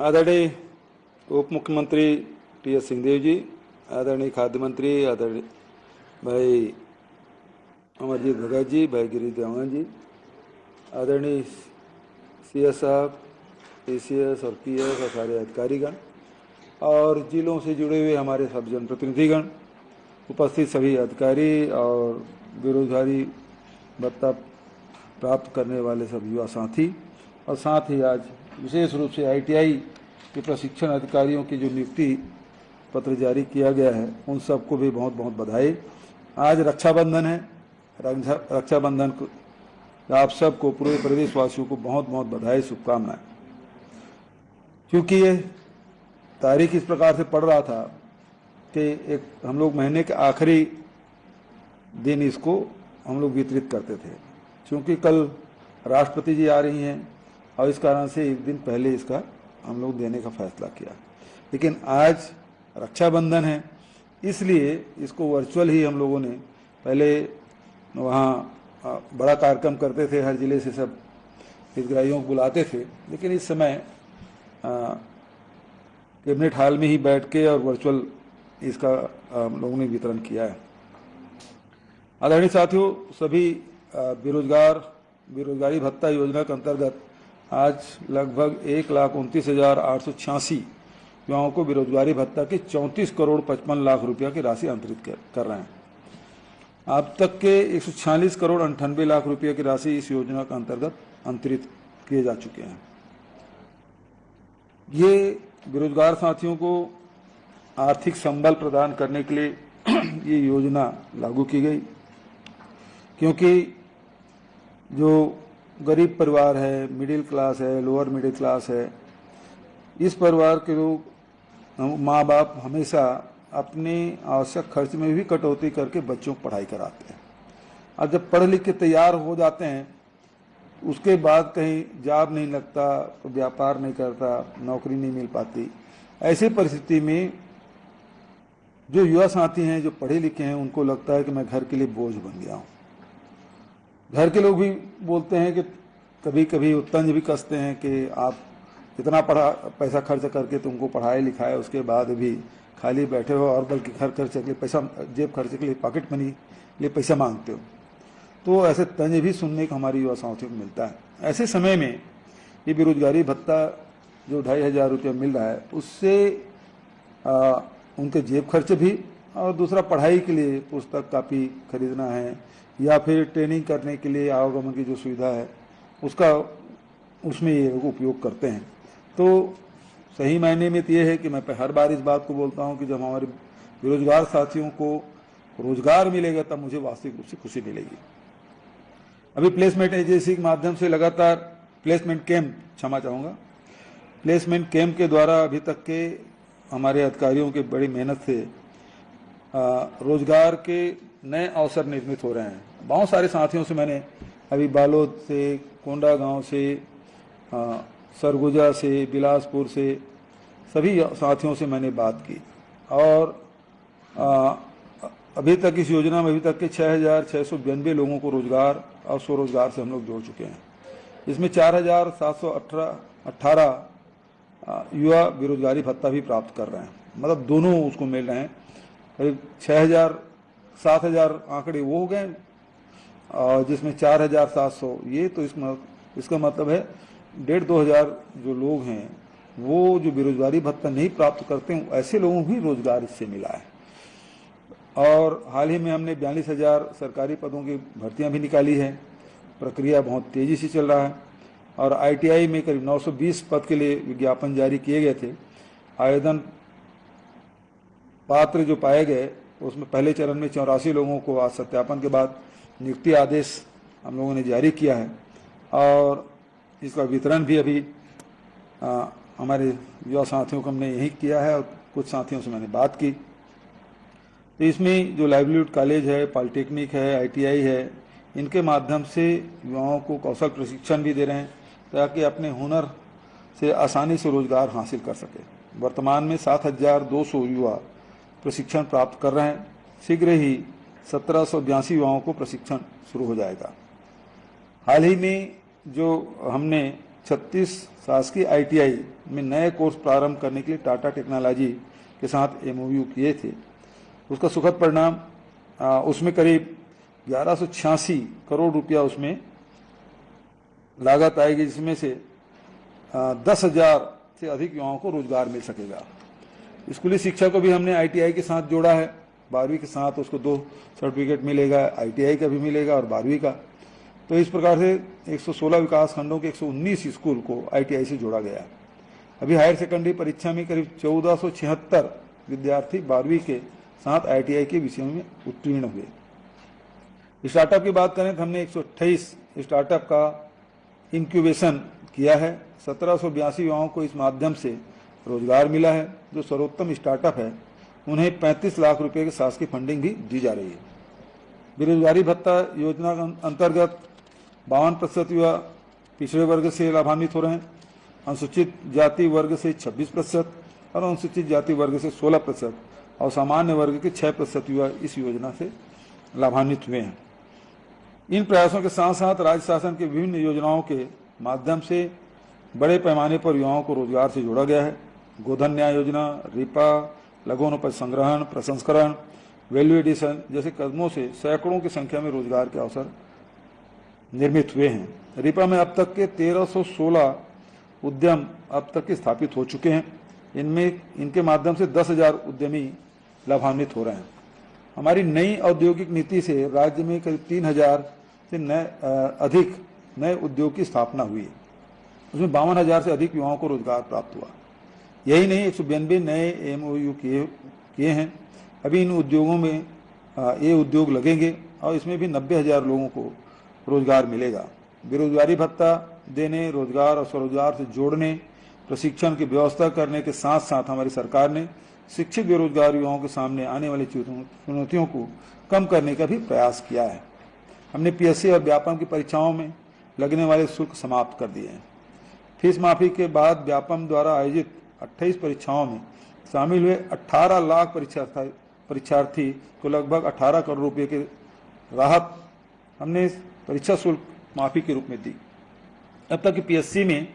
आदरणीय उप मुख्यमंत्री टी.एस. सिंहदेव जी, आदरणीय खाद्य मंत्री आदरणीय भाई अमरजीत भगत जी, भाई गिरीश देवांगन जी, आदरणीय CS साहब, PCS और PS और सारे अधिकारीगण और जिलों से जुड़े हुए हमारे सब जनप्रतिनिधिगण, उपस्थित सभी अधिकारी और बेरोजगारी भत्ता प्राप्त करने वाले सब युवा साथी, और साथ ही आज विशेष रूप से ITI के प्रशिक्षण अधिकारियों की जो नियुक्ति पत्र जारी किया गया है, उन सबको भी बहुत बहुत बधाई। आज रक्षाबंधन है। रक्षाबंधन को आप सबको, पूरे प्रदेशवासियों को बहुत बहुत बधाई, शुभकामनाएं। क्योंकि ये तारीख इस प्रकार से पड़ रहा था कि एक हम लोग महीने के आखिरी दिन इसको हम लोग वितरित करते थे, क्योंकि कल राष्ट्रपति जी आ रही हैं और इस कारण से एक दिन पहले इसका हम लोग देने का फैसला किया। लेकिन आज रक्षाबंधन है, इसलिए इसको वर्चुअल ही हम लोगों ने, पहले वहाँ बड़ा कार्यक्रम करते थे, हर जिले से सब हितग्राहियों को बुलाते थे, लेकिन इस समय कैबिनेट हॉल में ही बैठ के और वर्चुअल इसका हम लोगों ने वितरण किया है। आदरणीय साथियों, सभी बेरोजगारी भत्ता योजना के अंतर्गत आज लगभग 1,29,886 युवाओं को बेरोजगारी भत्ता के 34 करोड़ 55 लाख रुपया की राशि अंतरित कर रहे हैं। अब तक के 146 करोड़ 98 लाख रुपये की राशि इस योजना के अंतर्गत अंतरित किए जा चुके हैं। ये बेरोजगार साथियों को आर्थिक संबल प्रदान करने के लिए ये योजना लागू की गई, क्योंकि जो गरीब परिवार है, मिडिल क्लास है, लोअर मिडिल क्लास है, इस परिवार के लोग, माँ बाप हमेशा अपने आवश्यक खर्च में भी कटौती करके बच्चों को पढ़ाई कराते हैं। और जब पढ़ लिख के तैयार हो जाते हैं, उसके बाद कहीं जॉब नहीं लगता, तो व्यापार नहीं करता, नौकरी नहीं मिल पाती। ऐसी परिस्थिति में जो युवा साथी हैं, जो पढ़े लिखे हैं, उनको लगता है कि मैं घर के लिए बोझ बन गया हूँ। घर के लोग भी बोलते हैं कि कभी कभी तंज भी कसते हैं कि आप इतना पैसा खर्च करके तुमको पढ़ाई लिखाए, उसके बाद भी खाली बैठे हो और बल्कि घर खर्च के लिए पैसा, जेब खर्च के लिए, पॉकेट मनी लिए पैसा मांगते हो। तो ऐसे तंज भी सुनने को हमारी युवा साथियों को मिलता है। ऐसे समय में ये बेरोजगारी भत्ता जो 2,500 रुपये मिल रहा है, उससे उनके जेब खर्च भी, और दूसरा पढ़ाई के लिए पुस्तक कापी खरीदना है, या फिर ट्रेनिंग करने के लिए आवागमन की जो सुविधा है उसका, उसमें ये उपयोग करते हैं। तो सही मायने में तो ये है कि मैं हर बार इस बात को बोलता हूँ कि जब हमारे बेरोजगार साथियों को रोजगार मिलेगा तब मुझे वास्तविक रूप से खुशी मिलेगी। अभी प्लेसमेंट एजेंसी के माध्यम से लगातार प्लेसमेंट कैंप, क्षमा चाहूँगा, प्लेसमेंट कैंप के द्वारा अभी तक के हमारे अधिकारियों की बड़ी मेहनत से रोजगार के नए अवसर निर्मित हो रहे हैं। बहुत सारे साथियों से मैंने अभी बालोद से, कोंडागांव से, सरगुजा से, बिलासपुर से, सभी साथियों से मैंने बात की, और अभी तक इस योजना में अभी तक के 6,692 लोगों को रोजगार और स्वरोजगार से हम लोग जोड़ चुके हैं। इसमें 4,718 युवा बेरोजगारी भत्ता भी प्राप्त कर रहे हैं, मतलब दोनों उसको मिल रहे हैं। करीब 7,000 आंकड़े वो हो गए, और जिसमें 4,700 ये, तो इसका मतलब है 1,500-2,000 जो लोग हैं वो जो बेरोजगारी भत्ता नहीं प्राप्त करते हैं, ऐसे लोगों को भी रोजगार इससे मिला है। और हाल ही में हमने 42,000 सरकारी पदों की भर्तियां भी निकाली है। प्रक्रिया बहुत तेजी से चल रहा है, और ITI में करीब 920 पद के लिए विज्ञापन जारी किए गए थे। आवेदन पात्र जो पाए गए, उसमें पहले चरण में 84 लोगों को आज सत्यापन के बाद नियुक्ति आदेश हम लोगों ने जारी किया है, और इसका वितरण भी अभी हमारे युवा साथियों को हमने यही किया है, और कुछ साथियों से मैंने बात की। तो इसमें जो लाइवलीहुड कॉलेज है, पॉलिटेक्निक है, ITI है, इनके माध्यम से युवाओं को कौशल प्रशिक्षण भी दे रहे हैं, ताकि अपने हुनर से आसानी से रोजगार हासिल कर सके। वर्तमान में 7,200 युवा प्रशिक्षण प्राप्त कर रहे हैं। शीघ्र ही 1,782 युवाओं को प्रशिक्षण शुरू हो जाएगा। हाल ही में जो हमने 36 शासकीय ITI में नए कोर्स प्रारंभ करने के लिए टाटा टेक्नोलॉजी के साथ MOU किए थे। उसका सुखद परिणाम उसमें करीब 1186 करोड़ रुपया उसमें लागत आएगी, जिसमें से 10,000 से अधिक युवाओं को रोजगार मिल सकेगा। स्कूली शिक्षा को भी हमने ITI के साथ जोड़ा है। 12वीं के साथ उसको 2 सर्टिफिकेट मिलेगा, ITI का भी मिलेगा और 12वीं का। तो इस प्रकार से 116 विकास खंडों के 119 स्कूल को ITI से जोड़ा गया। अभी हायर सेकेंडरी परीक्षा में करीब 1476 विद्यार्थी 12वीं के साथ ITI के विषयों में उत्तीर्ण हुए। स्टार्टअप की बात करें तो हमने 128 स्टार्टअप का इंक्यूबेशन किया है। 1782 युवाओं को इस माध्यम से रोजगार मिला है। जो सर्वोत्तम स्टार्टअप है उन्हें 35 लाख रुपए की शासकीय फंडिंग भी दी जा रही है। बेरोजगारी भत्ता योजना के अंतर्गत 52% युवा पिछड़े वर्ग से लाभान्वित हो रहे हैं, अनुसूचित जाति वर्ग से 26% और अनुसूचित जाति वर्ग से 16% और सामान्य वर्ग के 6% युवा इस योजना से लाभान्वित हुए हैं। इन प्रयासों के साथ साथ राज्य शासन की विभिन्न योजनाओं के माध्यम से बड़े पैमाने पर युवाओं को रोजगार से जोड़ा गया है। गोधन न्याय योजना, रिपा, लघुवनोपज संग्रहण, प्रसंस्करण, वैल्यू एडिशन जैसे कदमों से सैकड़ों की संख्या में रोजगार के अवसर निर्मित हुए हैं। रिपा में अब तक के 1316 उद्यम अब तक के स्थापित हो चुके हैं। इनके माध्यम से 10,000 उद्यमी लाभान्वित हो रहे हैं। हमारी नई औद्योगिक नीति से राज्य में करीब 3,000 से अधिक नए उद्योग की स्थापना हुई है। उसमें 52,000 से अधिक युवाओं को रोजगार प्राप्त हुआ। यही नहीं, 192 नए MOU किए हैं। अभी इन उद्योगों में ये उद्योग लगेंगे और इसमें भी 90,000 लोगों को रोजगार मिलेगा। बेरोजगारी भत्ता देने, रोजगार और स्वरोजगार से जोड़ने, प्रशिक्षण की व्यवस्था करने के साथ साथ हमारी सरकार ने शिक्षित बेरोजगार युवाओं के सामने आने वाली चुनौतियों को कम करने का भी प्रयास किया है। हमने PSC और व्यापम की परीक्षाओं में लगने वाले शुल्क समाप्त कर दिए हैं। फीस माफी के बाद व्यापम द्वारा आयोजित 28 परीक्षाओं में शामिल हुए 18 लाख परीक्षार्थी को लगभग 18 करोड़ रुपए की राहत हमने परीक्षा शुल्क माफी के रूप में दी। अब तक की PSC में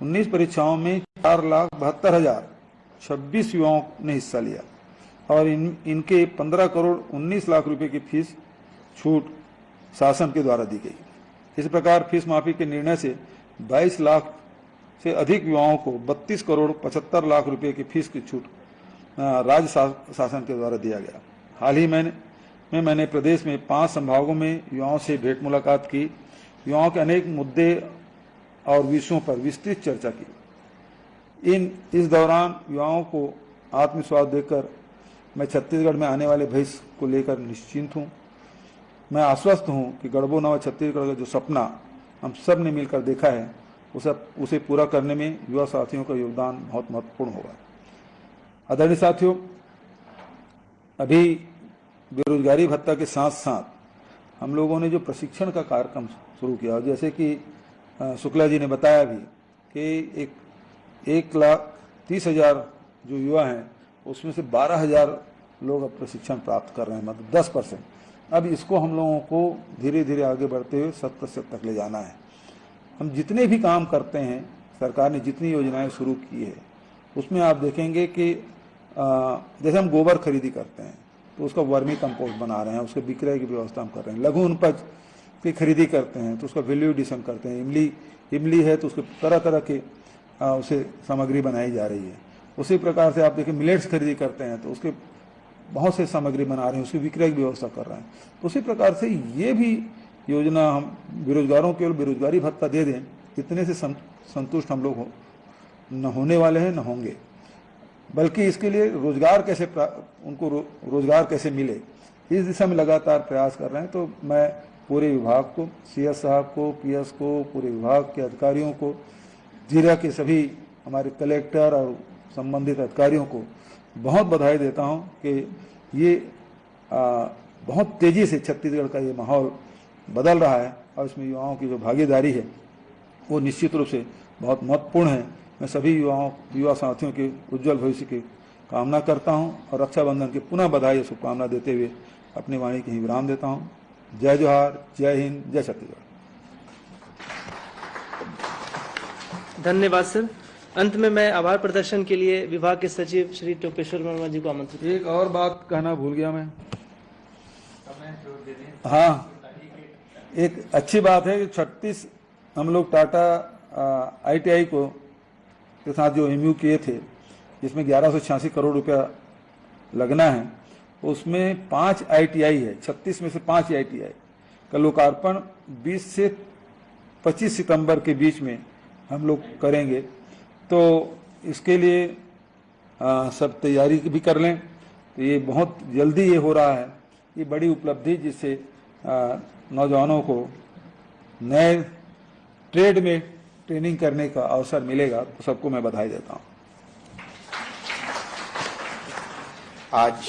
19 परीक्षाओं में 4,72,026 युवाओं ने हिस्सा लिया और इनके 15 करोड़ 19 लाख रुपए की फीस छूट शासन के द्वारा दी गई। इस प्रकार फीस माफी के निर्णय से 22 लाख से अधिक युवाओं को 32 करोड़ 75 लाख रुपए की फीस की छूट राज्य शासन के द्वारा दिया गया। हाल ही मैंने प्रदेश में 5 संभागों में युवाओं से भेंट मुलाकात की। युवाओं के अनेक मुद्दे और विषयों पर विस्तृत चर्चा की। इस दौरान युवाओं को आत्मविश्वास देकर मैं छत्तीसगढ़ में आने वाले भविष्य को लेकर निश्चिंत हूँ। मैं आश्वस्त हूँ कि गढ़बो नवा छत्तीसगढ़ का जो सपना हम सब ने मिलकर देखा है उसे पूरा करने में युवा साथियों का योगदान बहुत महत्वपूर्ण होगा। आदरणीय साथियों, अभी बेरोजगारी भत्ता के साथ साथ हम लोगों ने जो प्रशिक्षण का कार्यक्रम शुरू किया, जैसे कि शुक्ला जी ने बताया भी कि 1,30,000 जो युवा हैं उसमें से 12,000 लोग अब प्रशिक्षण प्राप्त कर रहे हैं, मतलब 10%। अब इसको हम लोगों को धीरे धीरे आगे बढ़ते हुए 100% तक ले जाना है। हम जितने भी काम करते हैं, सरकार ने जितनी योजनाएं शुरू की है उसमें आप देखेंगे कि जैसे हम गोबर खरीदी करते हैं तो उसका वर्मी कंपोस्ट बना रहे हैं, उसके विक्रय की व्यवस्था हम कर रहे हैं। लघु वनोपज की खरीदी करते हैं तो उसका वैल्यू एडिशन करते हैं। इमली है तो उसके तरह तरह के उसे सामग्री बनाई जा रही है। उसी प्रकार से आप देखिए मिलेट्स खरीदी करते हैं तो उसके बहुत से सामग्री बना रहे हैं, उसकी विक्रय की व्यवस्था कर रहे हैं। उसी प्रकार से ये भी योजना हम बेरोजगारों केवल बेरोजगारी भत्ता दे दें, इतने से संतुष्ट हम लोग न होने वाले हैं, न होंगे, बल्कि इसके लिए रोजगार कैसे उनको रोजगार कैसे मिले, इस दिशा में लगातार प्रयास कर रहे हैं। तो मैं पूरे विभाग को, CS साहब को, PS को, पूरे विभाग के अधिकारियों को, जिला के सभी हमारे कलेक्टर और संबंधित अधिकारियों को बहुत बधाई देता हूं कि ये बहुत तेजी से छत्तीसगढ़ का ये माहौल बदल रहा है और इसमें युवाओं की जो भागीदारी है वो निश्चित रूप से बहुत महत्वपूर्ण है। मैं सभी युवा साथियों के उज्जवल भविष्य की कामना करता हूं और रक्षाबंधन की पुनः बधाई और शुभकामना देते हुए अपनी वाणी की विराम देता हूं। जय जोहार, जय हिंद, जय छत्तीसगढ़। धन्यवाद सर। अंत में मैं आभार प्रदर्शन के लिए विभाग के सचिव श्री टोपेश्वर वर्मा जी को आमंत्रित। एक और बात कहना भूल गया मैं। हाँ, एक अच्छी बात है कि 36 हम लोग टाटा ITI को के साथ जो MU किए थे, जिसमें 1186 करोड़ रुपया लगना है, उसमें 5 ITI है। 36 में से 5 ITI का लोकार्पण 20 से 25 सितंबर के बीच में हम लोग करेंगे। तो इसके लिए सब तैयारी भी कर लें। तो ये बहुत जल्दी ये हो रहा है, ये बड़ी उपलब्धि, जिससे नौजवानों को नए ट्रेड में ट्रेनिंग करने का अवसर मिलेगा। तो सबको मैं बधाई देता हूँ। आज